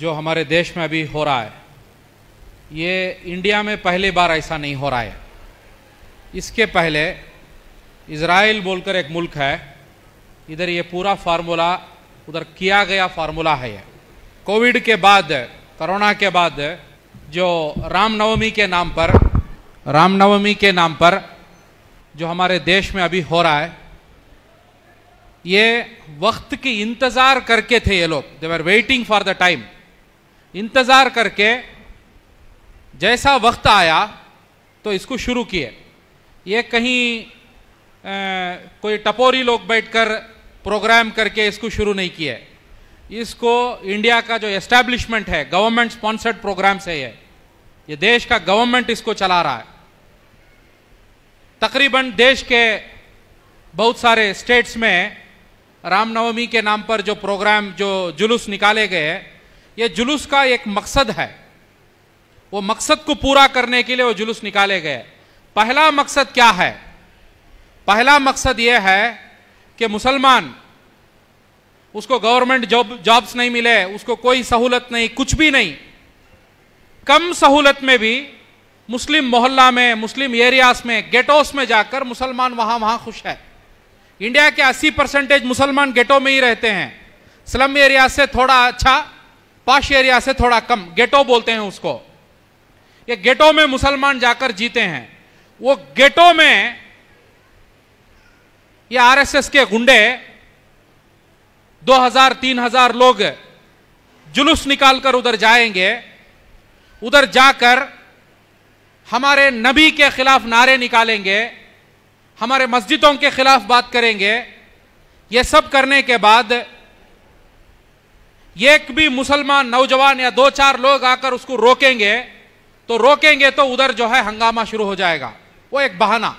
जो हमारे देश में अभी हो रहा है, ये इंडिया में पहली बार ऐसा नहीं हो रहा है। इसके पहले इज़राइल बोलकर एक मुल्क है, इधर ये पूरा फार्मूला उधर किया गया फार्मूला है। ये कोविड के बाद, कोरोना के बाद जो रामनवमी के नाम पर जो हमारे देश में अभी हो रहा है, ये वक्त की इंतज़ार करके थे ये लोग। They were waiting for the time. इंतज़ार करके जैसा वक्त आया तो इसको शुरू किए। ये कहीं कोई टपोरी लोग बैठकर प्रोग्राम करके इसको शुरू नहीं किए। इसको इंडिया का जो एस्टैब्लिशमेंट है, गवर्नमेंट स्पॉन्सर्ड प्रोग्राम से ये देश का गवर्नमेंट इसको चला रहा है। तकरीबन देश के बहुत सारे स्टेट्स में रामनवमी के नाम पर जो प्रोग्राम, जो जुलूस निकाले गए, ये जुलूस का एक मकसद है। वो मकसद को पूरा करने के लिए वो जुलूस निकाले गए। पहला मकसद क्या है? पहला मकसद ये है कि मुसलमान, उसको गवर्नमेंट जॉब्स नहीं मिले, उसको कोई सहूलत नहीं, कुछ भी नहीं, कम सहूलत में भी मुस्लिम मोहल्ला में, मुस्लिम एरियाज में, गेटोस में जाकर मुसलमान वहां खुश है। इंडिया के 80% मुसलमान गेटो में ही रहते हैं। स्लम एरिया से थोड़ा अच्छा, पॉश एरिया से थोड़ा कम, गेटो बोलते हैं उसको। ये गेटो में मुसलमान जाकर जीते हैं। वो गेटो में ये आरएसएस के गुंडे 2000-3000 लोग जुलूस निकालकर उधर जाएंगे। उधर जाकर हमारे नबी के खिलाफ नारे निकालेंगे, हमारे मस्जिदों के खिलाफ बात करेंगे। ये सब करने के बाद एक भी मुसलमान नौजवान या 2-4 लोग आकर उसको रोकेंगे तो उधर जो है हंगामा शुरू हो जाएगा। वो एक बहाना।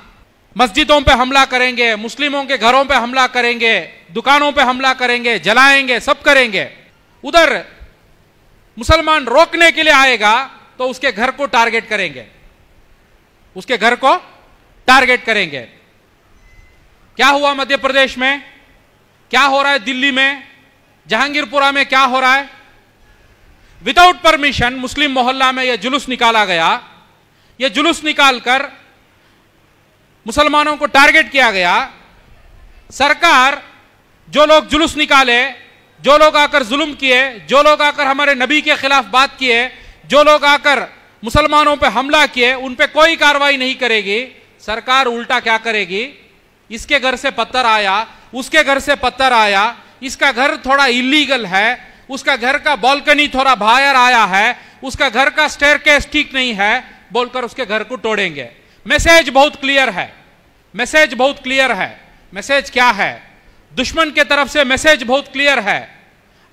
मस्जिदों पे हमला करेंगे, मुस्लिमों के घरों पे हमला करेंगे, दुकानों पे हमला करेंगे, जलाएंगे, सब करेंगे। उधर मुसलमान रोकने के लिए आएगा तो उसके घर को टारगेट करेंगे, उसके घर को टारगेट करेंगे। क्या हुआ मध्य प्रदेश में? क्या हो रहा है दिल्ली में, जहांगीरपुरा में क्या हो रहा है? विदाउट परमिशन मुस्लिम मोहल्ला में यह जुलूस निकाला गया। यह जुलूस निकालकर मुसलमानों को टारगेट किया गया। सरकार, जो लोग जुलूस निकाले, जो लोग आकर जुल्म किए, जो लोग आकर हमारे नबी के खिलाफ बात किए, जो लोग आकर मुसलमानों पे हमला किए, उन पे कोई कार्रवाई नहीं करेगी। सरकार उल्टा क्या करेगी? इसके घर से पत्थर आया, उसके घर से पत्थर आया, इसका घर थोड़ा इलीगल है, उसका घर का बालकनी थोड़ा बाहर आया है, उसका घर का स्टेयरकेस ठीक नहीं है, बोलकर उसके घर को तोड़ेंगे। मैसेज बहुत क्लियर है। मैसेज बहुत क्लियर है। मैसेज क्या है? दुश्मन के तरफ से मैसेज बहुत क्लियर है।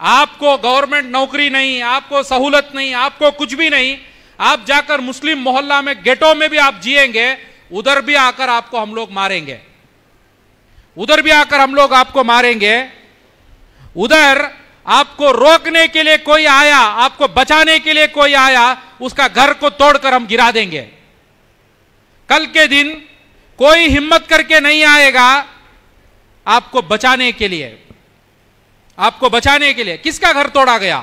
आपको गवर्नमेंट नौकरी नहीं, आपको सहूलत नहीं, आपको कुछ भी नहीं। आप जाकर मुस्लिम मोहल्ला में, गेटों में भी आप जिएंगे, उधर भी आकर आपको हम लोग मारेंगे, उधर भी आकर हम लोग आपको मारेंगे। उधर आपको रोकने के लिए कोई आया, आपको बचाने के लिए कोई आया, उसका घर को तोड़कर हम गिरा देंगे। कल के दिन कोई हिम्मत करके नहीं आएगा आपको बचाने के लिए। आपको बचाने के लिए किसका घर तोड़ा गया?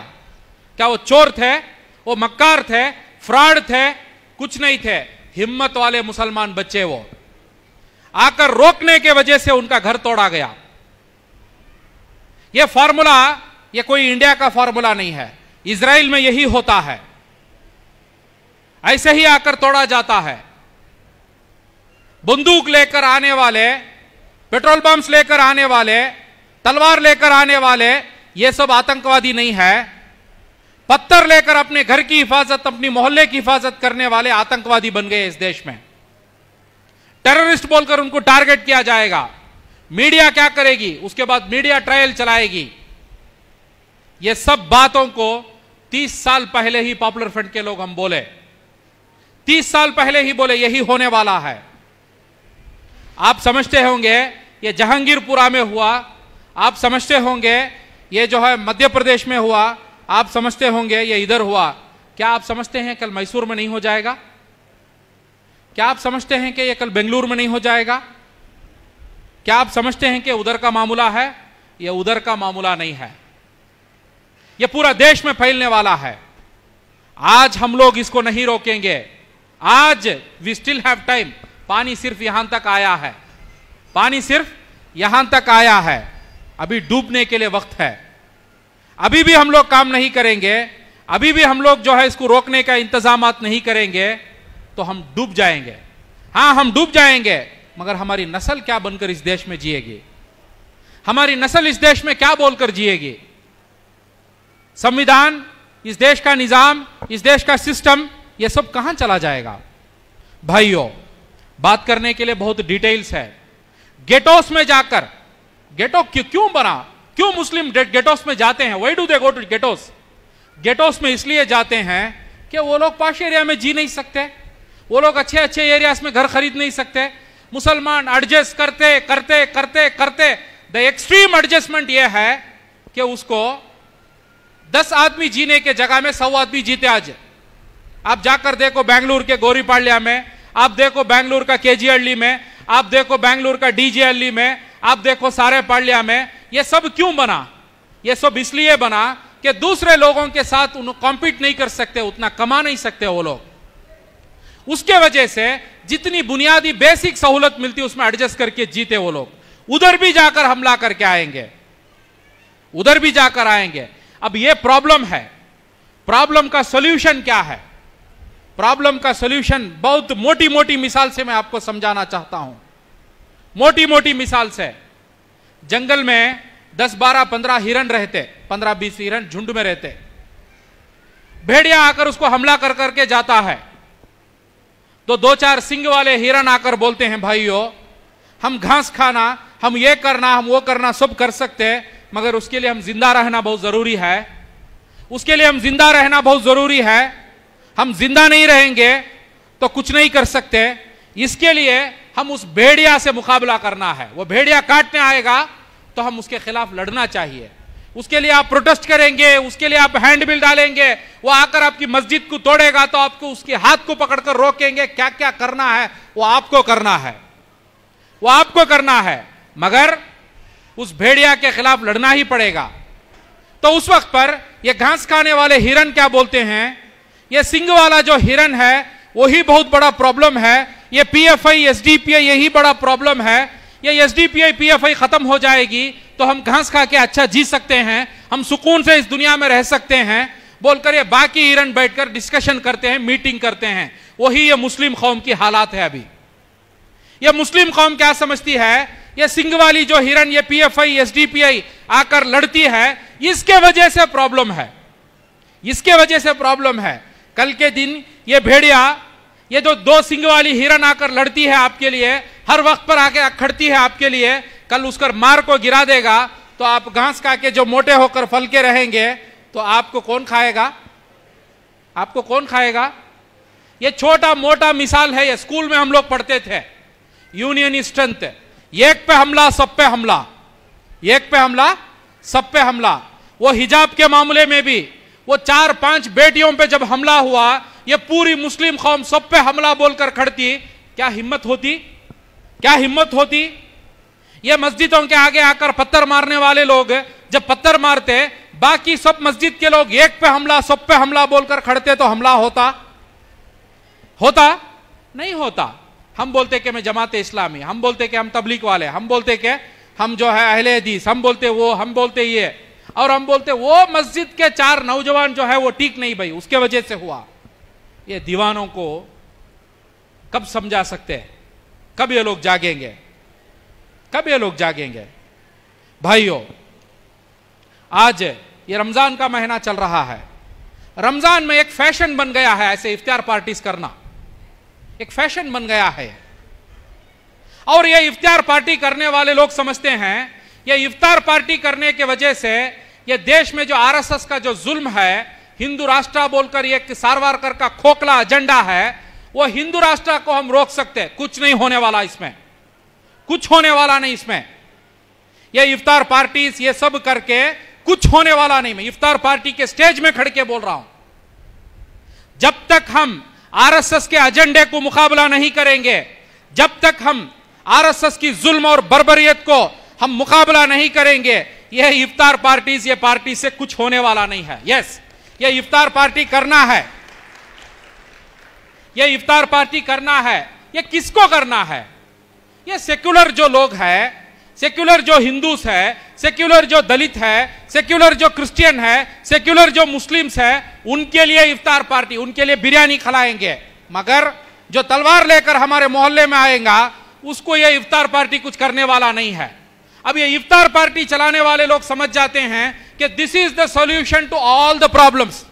क्या वो चोर थे? वो मक्कार थे? फ्रॉड थे? कुछ नहीं थे। हिम्मत वाले मुसलमान बच्चे वो आकर रोकने के वजह से उनका घर तोड़ा गया। ये फार्मूला, ये कोई इंडिया का फार्मूला नहीं है। इजराइल में यही होता है, ऐसे ही आकर तोड़ा जाता है। बंदूक लेकर आने वाले, पेट्रोल बम्स लेकर आने वाले, तलवार लेकर आने वाले, ये सब आतंकवादी नहीं है। पत्थर लेकर अपने घर की हिफाजत, अपनी मोहल्ले की हिफाजत करने वाले आतंकवादी बन गए इस देश में। टेररिस्ट बोलकर उनको टारगेट किया जाएगा। मीडिया क्या करेगी? उसके बाद मीडिया ट्रायल चलाएगी। ये सब बातों को 30 साल पहले ही पॉपुलर फ्रंट के लोग हम बोले, 30 साल पहले ही बोले यही होने वाला है। आप समझते होंगे ये जहांगीरपुरा में हुआ, आप समझते होंगे ये जो है मध्य प्रदेश में हुआ, आप समझते होंगे ये इधर हुआ। क्या आप समझते हैं कल मैसूर में नहीं हो जाएगा? क्या आप समझते हैं कि ये कल बेंगलुरु में नहीं हो जाएगा? क्या आप समझते हैं कि उधर का मामला है? ये उधर का मामला नहीं है। यह पूरा देश में फैलने वाला है। आज हम लोग इसको नहीं रोकेंगे। आज वी स्टिल हैव टाइम। पानी सिर्फ यहां तक आया है, पानी सिर्फ यहां तक आया है, अभी डूबने के लिए वक्त है। अभी भी हम लोग काम नहीं करेंगे, अभी भी हम लोग जो है इसको रोकने का इंतजामात नहीं करेंगे तो हम डूब जाएंगे। हां, हम डूब जाएंगे, मगर हमारी नस्ल क्या बनकर इस देश में जिएगी? हमारी नस्ल इस देश में क्या बोलकर जिएगी? संविधान, इस देश का निजाम, इस देश का सिस्टम, यह सब कहां चला जाएगा? भाइयों, बात करने के लिए बहुत डिटेल्स है। गेटोस में जाकर, गेटो क्यों बना, क्यों मुस्लिम गेटोस में जाते हैं? Why do they go to ghettos? Ghettos में इसलिए जाते हैं कि वो लोग पॉश एरिया में जी नहीं सकते, वो लोग अच्छे अच्छे एरियाज में घर खरीद नहीं सकते। मुसलमान एडजस्ट करते करते करते करते द एक्सट्रीम एडजस्टमेंट यह है कि उसको 10 आदमी जीने के जगह में 100 आदमी जीते। आज आप जाकर देखो बेंगलुरु के गोरीपाड़िया में, आप देखो बेंगलुरु का केजीहल्ली में, आप देखो बेंगलुरु का डीजेहल्ली में, आप देखो सारे पाड़िया में। यह सब क्यों बना? यह सब इसलिए बना कि दूसरे लोगों के साथ उन्हें कॉम्पीट नहीं कर सकते, उतना कमा नहीं सकते वो लोग। उसके वजह से जितनी बुनियादी बेसिक सहूलत मिलती उसमें एडजस्ट करके जीते वो लोग। उधर भी जाकर हमला करके आएंगे, उधर भी जाकर आएंगे। अब यह प्रॉब्लम है। प्रॉब्लम का सॉल्यूशन क्या है? प्रॉब्लम का सॉल्यूशन बहुत मोटी मोटी मिसाल से मैं आपको समझाना चाहता हूं। मोटी मोटी मिसाल से, जंगल में 10, 12, 15 हिरन रहते, 15, 20 हिरन झुंड में रहते। भेड़िया आकर उसको हमला कर करके जाता है तो 2-4 सिंग वाले हिरन आकर बोलते हैं, भाइयों हम घास खाना, हम ये करना, हम वो करना सब कर सकते हैं, मगर उसके लिए हम जिंदा रहना बहुत जरूरी है। उसके लिए हम जिंदा रहना बहुत जरूरी है। हम जिंदा नहीं रहेंगे तो कुछ नहीं कर सकते। इसके लिए हम उस भेड़िया से मुकाबला करना है। वो भेड़िया काटने आएगा तो हम उसके खिलाफ लड़ना चाहिए। उसके लिए आप प्रोटेस्ट करेंगे, उसके लिए आप हैंडबिल डालेंगे। वो आकर आपकी मस्जिद को तोड़ेगा तो आपको उसके हाथ को पकड़कर रोकेंगे। क्या क्या करना है वो आपको करना है, वो आपको करना है, मगर उस भेड़िया के खिलाफ लड़ना ही पड़ेगा। तो उस वक्त पर ये घास खाने वाले हिरन क्या बोलते हैं? ये सिंग वाला जो हिरन है वही बहुत बड़ा प्रॉब्लम है। ये पीएफआई, एसडीपीआई यही बड़ा प्रॉब्लम है। ये एसडीपीआई, पीएफआई खत्म हो जाएगी तो हम घास खा के अच्छा जी सकते हैं, हम सुकून से इस दुनिया में रह सकते हैं बोलकर ये बाकी हिरन बैठकर डिस्कशन करते हैं, मीटिंग करते हैं। वही ये मुस्लिम कौम की हालात है। अभी ये मुस्लिम कौम क्या समझती है? ये सिंग वाली जो हिरन, ये पीएफआई, एसडीपीआई आकर लड़ती है, इसके वजह से प्रॉब्लम है, इसके वजह से प्रॉब्लम है। कल के दिन ये भेड़िया, ये जो 2 सिंग वाली हिरन आकर लड़ती है आपके लिए, हर वक्त पर आके अखड़ती है आपके लिए, कल उसकर मार को गिरा देगा तो आप घास खा के जो मोटे होकर फल के रहेंगे तो आपको कौन खाएगा? आपको कौन खाएगा? ये छोटा मोटा मिसाल है। ये स्कूल में हम लोग पढ़ते थे, यूनियन स्ट्रेंथ, एक पे हमला सब पे हमला, एक पे हमला सब पे हमला। वो हिजाब के मामले में भी वो 4-5 बेटियों पे जब हमला हुआ, ये पूरी मुस्लिम कौम सब पे हमला बोलकर खड़ती। क्या हिम्मत होती? क्या हिम्मत होती? ये मस्जिदों के आगे आकर पत्थर मारने वाले लोग जब पत्थर मारते, बाकी सब मस्जिद के लोग एक पे हमला सब पे हमला बोलकर खड़ते तो हमला होता? होता नहीं होता। हम बोलते कि मैं जमात इस्लामी, हम बोलते कि हम तबलीग वाले, हम बोलते कि हम जो है अहले हदीस, हम बोलते वो, हम बोलते ये, और हम बोलते वो मस्जिद के 4 नौजवान जो है वो ठीक नहीं भाई, उसके वजह से हुआ। ये दीवानों को कब समझा सकते हैं? कब ये लोग जागेंगे? कब ये लोग जागेंगे? भाइयों, आज ये रमजान का महीना चल रहा है। रमजान में एक फैशन बन गया है ऐसे इफ्तार पार्टीज करना, एक फैशन बन गया है। और ये इफ्तार पार्टी करने वाले लोग समझते हैं ये इफ्तार पार्टी करने के वजह से ये देश में जो आरएसएस का जो जुल्म है, हिंदू राष्ट्र बोलकर ये सारवारकर का खोखला एजेंडा है, वो हिंदू राष्ट्र को हम रोक सकते हैं। कुछ नहीं होने वाला इसमें, कुछ होने वाला नहीं इसमें। ये इफ्तार पार्टीज ये सब करके कुछ होने वाला नहीं। मैं इफ्तार पार्टी के स्टेज में खड़ के बोल रहा हूं, जब तक हम आरएसएस के एजेंडे को मुकाबला नहीं करेंगे, जब तक हम आरएसएस की जुल्म और बर्बरियत को हम मुकाबला नहीं करेंगे, ये इफ्तार पार्टीज, ये पार्टी से कुछ होने वाला नहीं है। यस, ये इफ्तार पार्टी करना है, ये इफ्तार पार्टी करना है। ये किसको करना है? ये सेक्युलर जो लोग हैं, सेक्युलर जो हिंदूस है, सेक्युलर जो दलित है, सेक्युलर जो क्रिश्चियन है, सेक्युलर जो मुस्लिम्स है, उनके लिए इफ्तार पार्टी, उनके लिए बिरयानी खिलाएंगे। मगर जो तलवार लेकर हमारे मोहल्ले में आएगा उसको ये इफ्तार पार्टी कुछ करने वाला नहीं है। अब ये इफ्तार पार्टी चलाने वाले लोग समझ जाते हैं कि this is the solution to all the problems.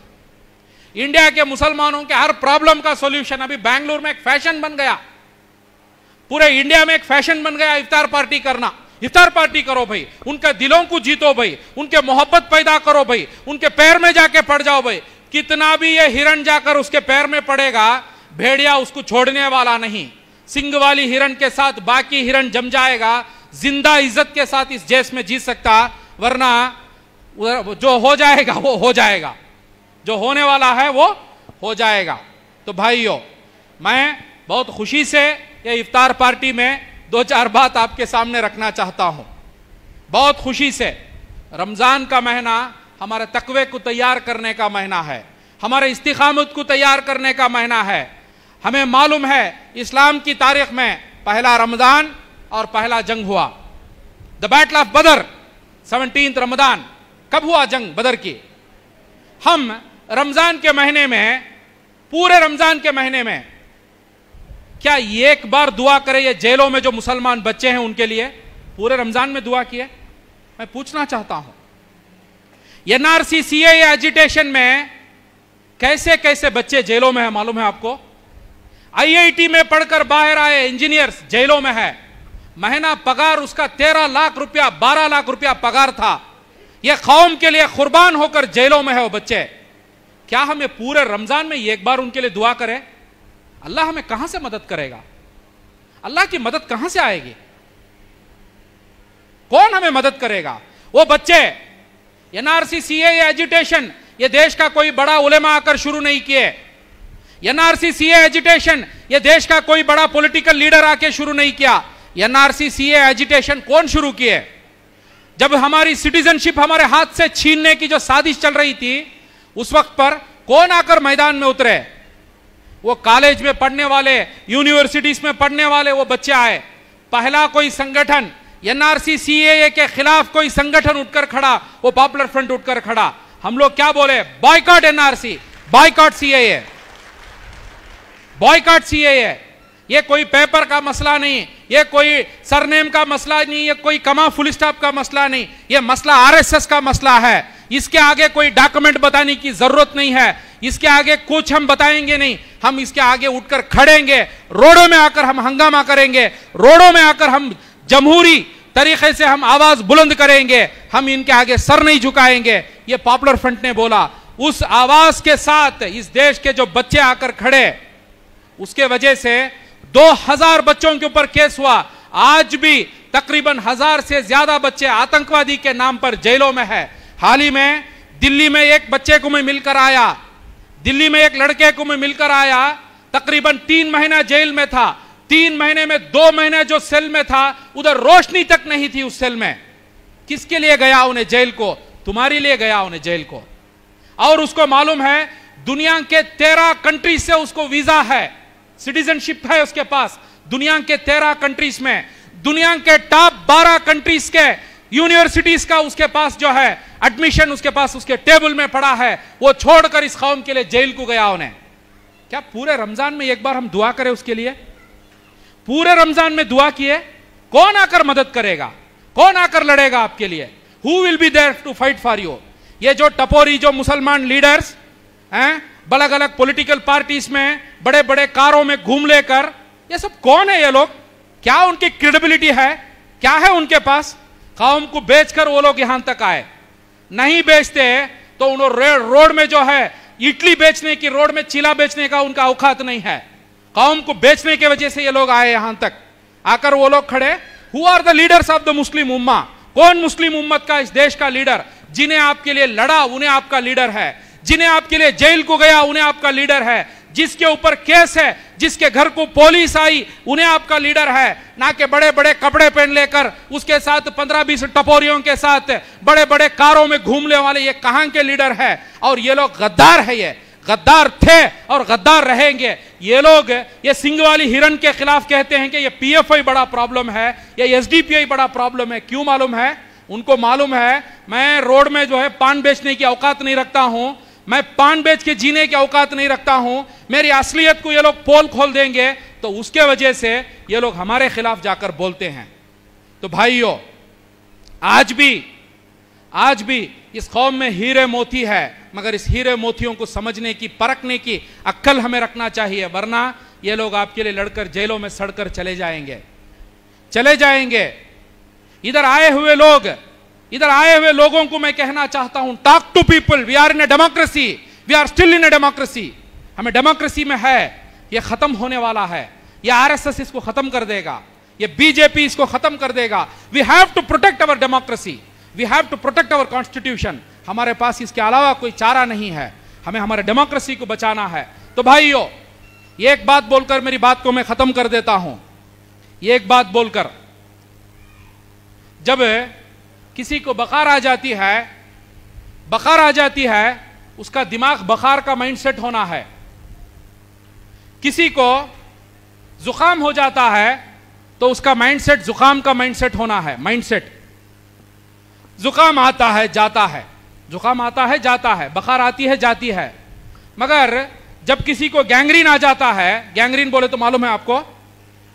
India के मुसलमानों के हर प्रॉब्लम का सॉल्यूशन, अभी बेंगलुरु में एक फैशन बन गया, पूरे इंडिया में एक फैशन बन गया इफ्तार पार्टी करना। इफ्तार पार्टी करो भाई, उनके दिलों को जीतो भाई, उनके मोहब्बत पैदा करो भाई, उनके पैर में जाके पड़ जाओ भाई। कितना भी ये हिरण जाकर उसके पैर में पड़ेगा, भेड़िया उसको छोड़ने वाला नहीं। सिंग वाली हिरण के साथ बाकी हिरण जम जाएगा, जिंदा इज्जत के साथ इस देश में जी सकता, वरना जो हो जाएगा वो हो जाएगा, जो होने वाला है वो हो जाएगा। तो भाइयों, मैं बहुत खुशी से ये इफ्तार पार्टी में 2-4 बात आपके सामने रखना चाहता हूं। बहुत खुशी से, रमजान का महीना हमारे तकवे को तैयार करने का महीना है, हमारे इस्तिकामत को तैयार करने का महीना है। हमें मालूम है इस्लाम की तारीख में पहला रमजान और पहला जंग हुआ, द बैटल ऑफ बदर, 17 रमजान। कब हुआ जंग बदर की? हम रमजान के महीने में, पूरे रमजान के महीने में क्या एक बार दुआ करें ये जेलों में जो मुसलमान बच्चे हैं उनके लिए? पूरे रमजान में दुआ किए? मैं पूछना चाहता हूं, एनआरसी सीएए एजिटेशन में कैसे कैसे बच्चे जेलों में है मालूम है आपको? आईआईटी में पढ़कर बाहर आए इंजीनियर्स जेलों में है, महीना पगार उसका 13 लाख रुपया, 12 लाख रुपया पगार था। यह कौम के लिए कुर्बान होकर जेलों में है वो बच्चे। क्या हमें पूरे रमजान में एक बार उनके लिए दुआ करें? अल्लाह हमें कहां से मदद करेगा? अल्लाह की मदद कहां से आएगी? कौन हमें मदद करेगा? वो बच्चे, एनआरसी सीएए एजिटेशन ये देश का कोई बड़ा उलेमा आकर शुरू नहीं किए। एनआरसी सीएए एजिटेशन ये देश का कोई बड़ा पॉलिटिकल लीडर आके शुरू नहीं किया। एनआरसी सीएए एजिटेशन कौन शुरू किए? जब हमारी सिटीजनशिप हमारे हाथ से छीनने की जो साजिश चल रही थी, उस वक्त पर कौन आकर मैदान में उतरे? वो कॉलेज में पढ़ने वाले, यूनिवर्सिटीज में पढ़ने वाले वो बच्चे आए। पहला कोई संगठन एनआरसी सीएए के खिलाफ कोई संगठन उठकर खड़ा, वो पॉपुलर फ्रंट उठकर खड़ा। हम लोग क्या बोले? Boycott NRC, boycott CAA, boycott CAA. ये कोई पेपर का मसला नहीं, ये कोई सरनेम का मसला नहीं, ये कोई कमा फुल स्टॉप का मसला नहीं, ये मसला आरएसएस का मसला है। इसके आगे कोई डॉक्यूमेंट बताने की जरूरत नहीं है, इसके आगे कुछ हम बताएंगे नहीं। हम इसके आगे उठकर खड़ेंगे, रोडों में आकर हम हंगामा करेंगे, रोडों में आकर हम जमहूरी तरीके से हम आवाज बुलंद करेंगे, हम इनके आगे सर नहीं झुकाएंगे। ये पॉपुलर फ्रंट ने बोला। उस आवाज के साथ इस देश के जो बच्चे आकर खड़े, उसके वजह से 2000 बच्चों के ऊपर केस हुआ। आज भी तकरीबन 1000 से ज्यादा बच्चे आतंकवादी के नाम पर जेलों में है। हाल ही में दिल्ली में एक बच्चे को मैं मिलकर आया, दिल्ली में एक लड़के को मैं मिलकर आया, तकरीबन 3 महीना जेल में था। 3 महीने में 2 महीने जो सेल में था, उधर रोशनी तक नहीं थी उस सेल में। किसके लिए गया उन्हें जेल को? तुम्हारे लिए गया उन्हें जेल को। और उसको मालूम है दुनिया के 13 कंट्रीज से उसको वीजा है, सिटीजनशिप है उसके पास दुनिया के 13 कंट्रीज में। दुनिया के टॉप 12 कंट्रीज के यूनिवर्सिटीज का उसके पास जो है एडमिशन उसके पास उसके टेबल में पड़ा है। वो छोड़कर इस कौम के लिए जेल को गया उन्हें। क्या पूरे रमजान में एक बार हम दुआ करें उसके लिए? पूरे रमजान में दुआ किए, कौन आकर मदद करेगा? कौन आकर लड़ेगा आपके लिए? Who will be there to fight for you? ये जो टपोरी जो मुसलमान लीडर्स हैं, अलग अलग पॉलिटिकल पार्टीज में बड़े बड़े कारों में घूम लेकर, ये सब कौन है ये लोग? क्या उनकी क्रेडिबिलिटी है? क्या है उनके पास? कौम को बेचकर वो लोग यहां तक आए। नहीं बेचते तो उन्होंने रोड में जो है इडली बेचने की, रोड में चीला बेचने का उनका औकात नहीं है। कौम को बेचने की वजह से ये लोग आए यहां तक। आकर वो लोग खड़े, who are the leaders of the Muslim उम्मा? कौन मुस्लिम उम्मत का इस देश का लीडर? जिन्हें आपके लिए लड़ा उन्हें आपका लीडर है, जिन्हें आपके लिए जेल को गया उन्हें आपका लीडर है, जिसके ऊपर केस है, जिसके घर को पुलिस आई, उन्हें आपका लीडर है, ना कि बड़े बड़े कपड़े पहन लेकर उसके साथ 15-20 टपोरियों के साथ बड़े बड़े कारों में घूमने वाले ये कहां के लीडर है। और ये लोग गद्दार है, ये गद्दार थे और गद्दार रहेंगे। ये लोग ये सिंह वाली हिरन के खिलाफ कहते हैं कि ये पीएफआई बड़ा प्रॉब्लम है, ये एसडीपीआई बड़ा प्रॉब्लम है। क्यों मालूम है? उनको मालूम है मैं रोड में जो है पान बेचने की औकात नहीं रखता हूं, मैं पान बेच के जीने की औकात नहीं रखता हूं, मेरी असलियत को ये लोग पोल खोल देंगे, तो उसके वजह से ये लोग हमारे खिलाफ जाकर बोलते हैं। तो भाइयों, आज भी इस कौम में हीरे मोती है, मगर इस हीरे मोतियों को समझने की, परखने की अक्ल हमें रखना चाहिए, वरना ये लोग आपके लिए लड़कर जेलों में सड़कर चले जाएंगे। इधर आए हुए लोगों को मैं कहना चाहता हूं, talk to people. We are in a democracy, we are still in a democracy. हमें डेमोक्रेसी में है, यह खत्म होने वाला है। यह आरएसएस इसको खत्म कर देगा, यह बीजेपी इसको खत्म कर देगा। We have to protect our democracy, we have to protect our constitution. हमारे पास इसके अलावा कोई चारा नहीं है, हमें हमारे डेमोक्रेसी को बचाना है। तो भाइयों, ये एक बात बोलकर मेरी बात को मैं खत्म कर देता हूं। ये एक बात बोलकर, जब किसी को बुखार आ जाती है, उसका दिमाग बुखार का माइंडसेट होना है। किसी को जुकाम हो जाता है तो उसका माइंडसेट जुकाम का माइंडसेट होना है। माइंडसेट, जुकाम आता है जाता है, जुकाम आता है जाता है, बुखार आती है जाती है। मगर जब किसी को गैंग्रीन आ जाता है, गैंग्रीन बोले तो मालूम है आपको,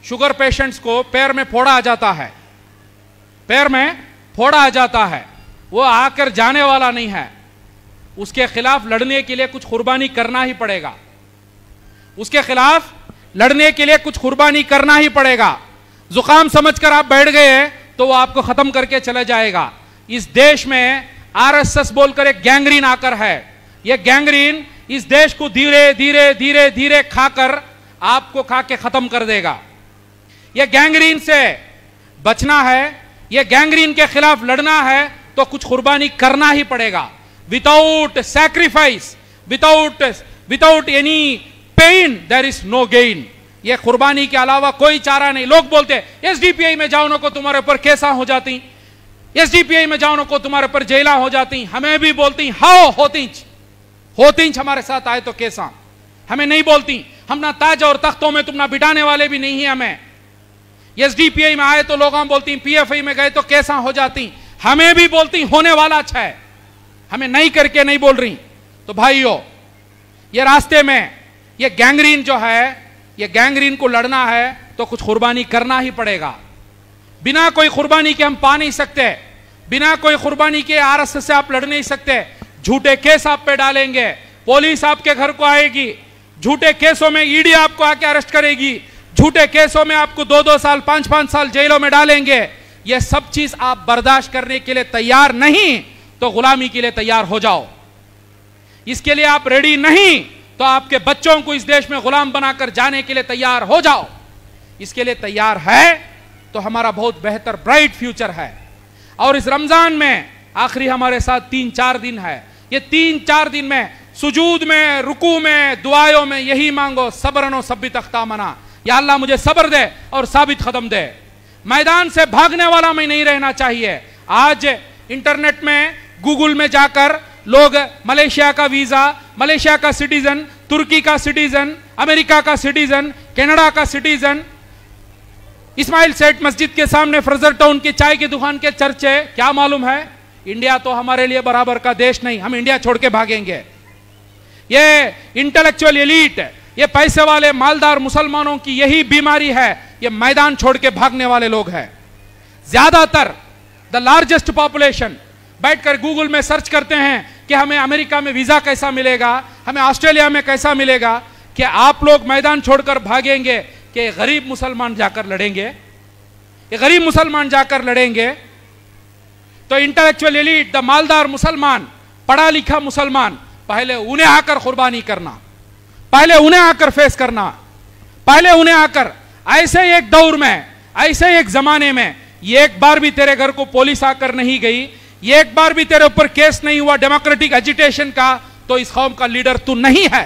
शुगर पेशेंट्स को पैर में फोड़ा आ जाता है, पैर में फोड़ा आ जाता है, वो आकर जाने वाला नहीं है। उसके खिलाफ लड़ने के लिए कुछ कुर्बानी करना ही पड़ेगा, उसके खिलाफ लड़ने के लिए कुछ कुर्बानी करना ही पड़ेगा। जुकाम समझकर आप बैठ गए तो वो आपको खत्म करके चला जाएगा। इस देश में आरएसएस बोलकर एक गैंग्रीन आकर है, यह गैंग्रीन इस देश को धीरे धीरे धीरे धीरे खाकर आपको खा के खत्म कर देगा। यह गैंग्रीन से बचना है, यह गैंग्रीन के खिलाफ लड़ना है तो कुछ कुर्बानी करना ही पड़ेगा। Without sacrifice, without any pain there is no gain. यह कुर्बानी के अलावा कोई चारा नहीं। लोग बोलते एसडीपीआई में जाओ नको तुम्हारे ऊपर केसा हो जाती, एसडीपीआई में जाओ नको तुम्हारे ऊपर जेला हो जाती। हमें भी बोलती हाओ होतींच हमारे साथ आए तो कैसा, हमें नहीं बोलती। हम ना ताज और तख्तों में तुम ना बिठाने वाले भी नहीं है। हमें एसडीपीआई में आए तो लोग हम बोलती, पीएफआई में गए तो कैसा हो जाती, हमें भी बोलती होने वाला अच्छा है, हमें नहीं करके नहीं बोल रही। तो भाइयों, ये रास्ते में ये गैंग्रीन जो है, ये गैंग्रीन को लड़ना है तो कुछ कुर्बानी करना ही पड़ेगा। बिना कोई कुर्बानी के हम पा नहीं सकते, बिना कोई कुर्बानी के आरएसएस से आप लड़ नहीं सकते। झूठे केस आप पे डालेंगे, पुलिस आपके घर को आएगी, झूठे केसों में ईडी आपको आके अरेस्ट करेगी, झूठे केसों में आपको 2-2 साल 5-5 साल जेलों में डालेंगे। यह सब चीज आप बर्दाश्त करने के लिए तैयार नहीं तो गुलामी के लिए तैयार हो जाओ। इसके लिए आप रेडी नहीं तो आपके बच्चों को इस देश में गुलाम बनाकर जाने के लिए तैयार हो जाओ। इसके लिए तैयार है तो हमारा बहुत बेहतर ब्राइट फ्यूचर है। और इस रमजान में आखिरी हमारे साथ 3-4 दिन है। ये 3-4 दिन में सुजूद में, रुकू में, दुआओं में यही मांगो, सब्रनो सब्बित अख्तामना, या अल्लाह मुझे सब्र दे और साबित कदम दे। मैदान से भागने वाला मैं नहीं रहना चाहिए। आज इंटरनेट में, गूगल में जाकर लोग मलेशिया का वीजा, मलेशिया का सिटीजन, तुर्की का सिटीजन, अमेरिका का सिटीजन, कनाडा का सिटीजन, इस्माइल सेठ मस्जिद के सामने फ्रेजर टाउन की चाय की दुकान के चर्चे। क्या मालूम है, इंडिया तो हमारे लिए बराबर का देश नहीं, हम इंडिया छोड़ के भागेंगे। ये इंटेलेक्चुअल एलीट, ये पैसे वाले मालदार मुसलमानों की यही बीमारी है, ये मैदान छोड़ के भागने वाले लोग हैं। ज्यादातर द लार्जेस्ट पॉपुलेशन बैठकर गूगल में सर्च करते हैं कि हमें अमेरिका में वीजा कैसा मिलेगा, हमें ऑस्ट्रेलिया में कैसा मिलेगा। कि आप लोग मैदान छोड़कर भागेंगे कि गरीब मुसलमान जाकर लड़ेंगे, ये गरीब मुसलमान जाकर लड़ेंगे। तो इंटेलेक्चुअल एलीट, द मालदार मुसलमान, पढ़ा लिखा मुसलमान, पहले उन्हें आकर कुर्बानी करना, पहले उन्हें आकर फेस करना, पहले उन्हें आकर। ऐसे एक दौर में, ऐसे एक जमाने में एक बार भी तेरे घर को पुलिस आकर नहीं गई, एक बार भी तेरे ऊपर केस नहीं हुआ डेमोक्रेटिक एजिटेशन का, तो इस कौम का लीडर तू नहीं है।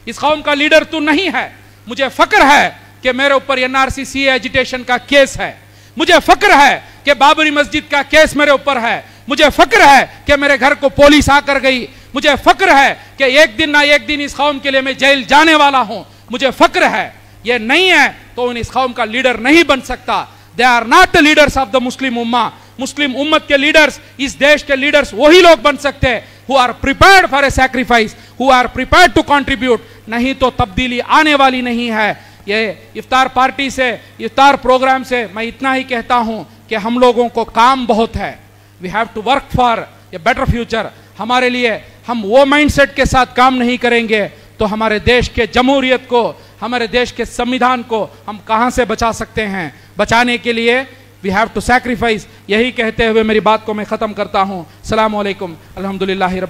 इस कौम का लीडर तू नहीं है। मुझे फक्र है कि मेरे ऊपर एनआरसी सीए एजिटेशन का केस है। मुझे फक्र है कि बाबरी मस्जिद का केस मेरे ऊपर है। मुझे फक्र है कि मेरे घर को पुलिस आकर गई। मुझे फक्र है कि एक दिन ना एक दिन इस कौम के लिए मैं जेल जाने वाला हूं। मुझे फक्र है। ये नहीं है तो उन इस कौम का लीडर नहीं बन सकता। They are not the leaders of the Muslim उम्मा। मुस्लिम उम्मत के लीडर्स, इस देश के लीडर्स वही लोग बन सकते हैं who are prepared for a sacrifice, who are prepared to contribute. नहीं तो तब्दीली आने वाली नहीं है। ये इफ्तार पार्टी से, इफ्तार प्रोग्राम से मैं इतना ही कहता हूं कि हम लोगों को काम बहुत है। We have to work for a better future. हमारे लिए हम वो माइंडसेट के साथ काम नहीं करेंगे तो हमारे देश के जमहूरियत को, हमारे देश के संविधान को हम कहां से बचा सकते हैं। बचाने के लिए वी हैव टू सैक्रिफाइस। यही कहते हुए मेरी बात को मैं खत्म करता हूं। अस्सलाम वालेकुम, अल्हम्दुलिल्लाह रब्बिल